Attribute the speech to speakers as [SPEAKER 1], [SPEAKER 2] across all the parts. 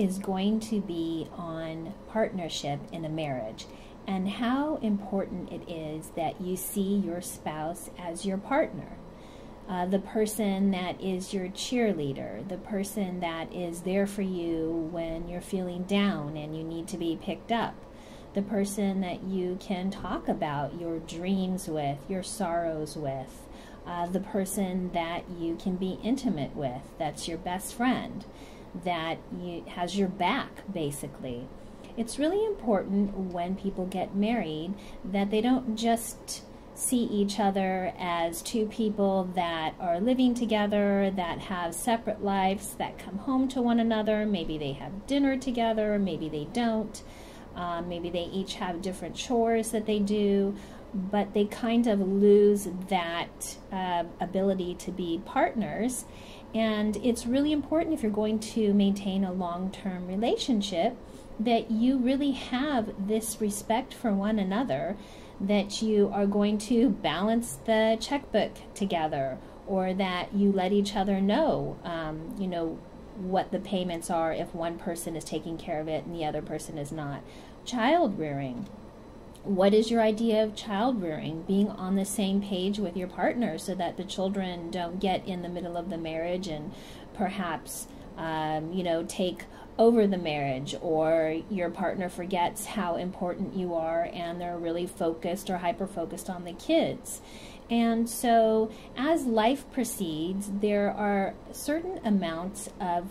[SPEAKER 1] is going to be on partnership in a marriage and how important it is that you see your spouse as your partner. The person that is your cheerleader, the person that is there for you when you're feeling down and you need to be picked up, the person that you can talk about your dreams with, your sorrows with, the person that you can be intimate with, that's your best friend, that has your back, basically. It's really important when people get married that they don't just see each other as two people that are living together, that have separate lives, that come home to one another. Maybe they have dinner together, maybe they don't. Maybe they each have different chores that they do, but they kind of lose that ability to be partners. And it's really important, if you're going to maintain a long-term relationship, that you really have this respect for one another, that you are going to balance the checkbook together, or that you let each other know, what the payments are if one person is taking care of it and the other person is not. Child rearing. What is your idea of child rearing? Being on the same page with your partner so that the children don't get in the middle of the marriage and perhaps take over the marriage, or your partner forgets how important you are and they're really focused or hyper-focused on the kids. And so as life proceeds, there are certain amounts of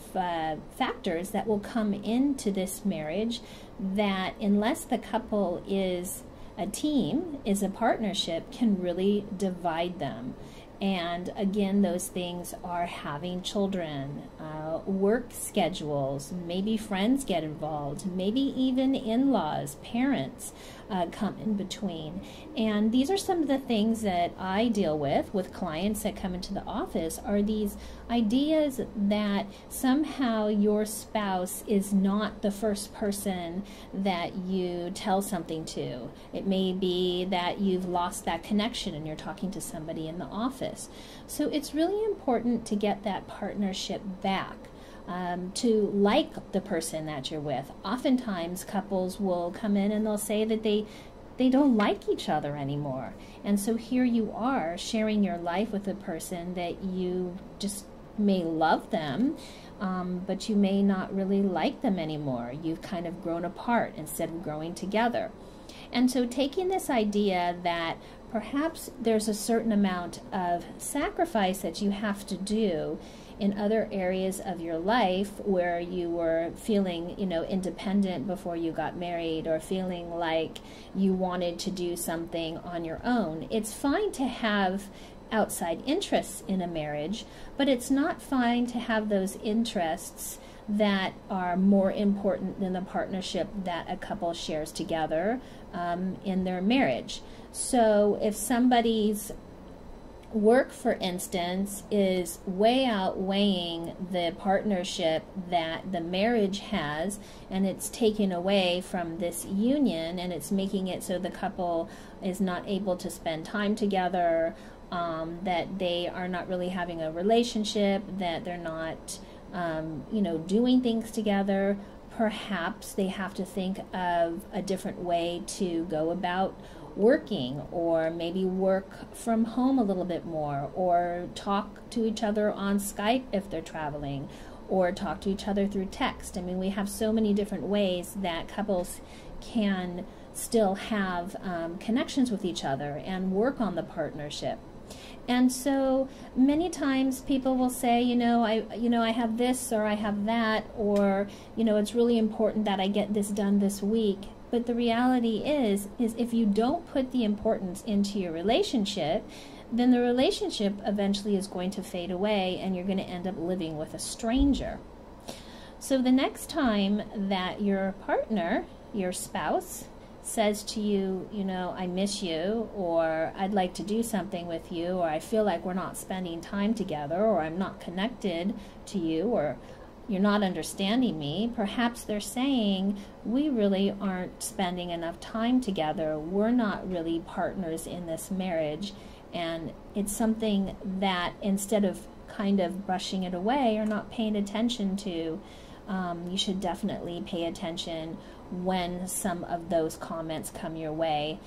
[SPEAKER 1] factors that will come into this marriage that, unless the couple is a team, is a partnership, can really divide them. And again, those things are having children, work schedules, maybe friends get involved, maybe even in-laws, parents come in between. And these are some of the things that I deal with clients that come into the office, are these ideas that somehow your spouse is not the first person that you tell something to. It may be that you've lost that connection and you're talking to somebody in the office. So it's really important to get that partnership back, to like the person that you're with. Oftentimes couples will come in and they'll say that they don't like each other anymore. And so here you are sharing your life with a person that you just may love them, but you may not really like them anymore. You've kind of grown apart instead of growing together. And so taking this idea that perhaps there's a certain amount of sacrifice that you have to do in other areas of your life where you were feeling, independent before you got married, or feeling like you wanted to do something on your own. It's fine to have outside interests in a marriage, but it's not fine to have those interests that are more important than the partnership that a couple shares together in their marriage. So if somebody's work, for instance, is way outweighing the partnership that the marriage has, and it's taken away from this union, and it's making it so the couple is not able to spend time together, that they are not really having a relationship, that they're not doing things together, perhaps they have to think of a different way to go about working, or maybe work from home a little bit more, or talk to each other on Skype if they're traveling, or talk to each other through text. I mean, we have so many different ways that couples can still have connections with each other and work on the partnership. And so many times people will say, I have this, or I have that, or, it's really important that I get this done this week. But the reality is if you don't put the importance into your relationship, then the relationship eventually is going to fade away and you're going to end up living with a stranger. So the next time that your partner, your spouse, says to you, I miss you, or I'd like to do something with you, or I feel like we're not spending time together, or I'm not connected to you, or you're not understanding me, perhaps they're saying, we really aren't spending enough time together, we're not really partners in this marriage, and it's something that instead of kind of brushing it away or not paying attention to, you should definitely pay attention when some of those comments come your way,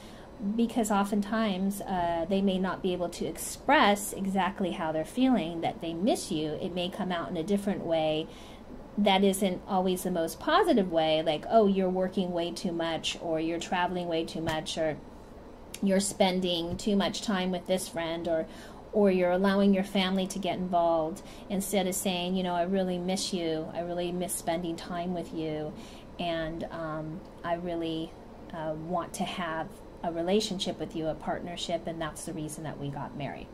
[SPEAKER 1] because oftentimes they may not be able to express exactly how they're feeling, that they miss you. It may come out in a different way that isn't always the most positive way, like, oh, you're working way too much, or you're traveling way too much, or you're spending too much time with this friend, or you're allowing your family to get involved, instead of saying, you know, I really miss you, I really miss spending time with you, and I really want to have a relationship with you, a partnership, and that's the reason that we got married.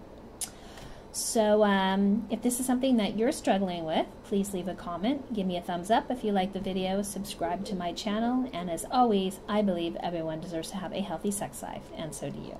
[SPEAKER 1] So if this is something that you're struggling with, please leave a comment, give me a thumbs up if you like the video, subscribe to my channel, and as always, I believe everyone deserves to have a healthy sex life, and so do you.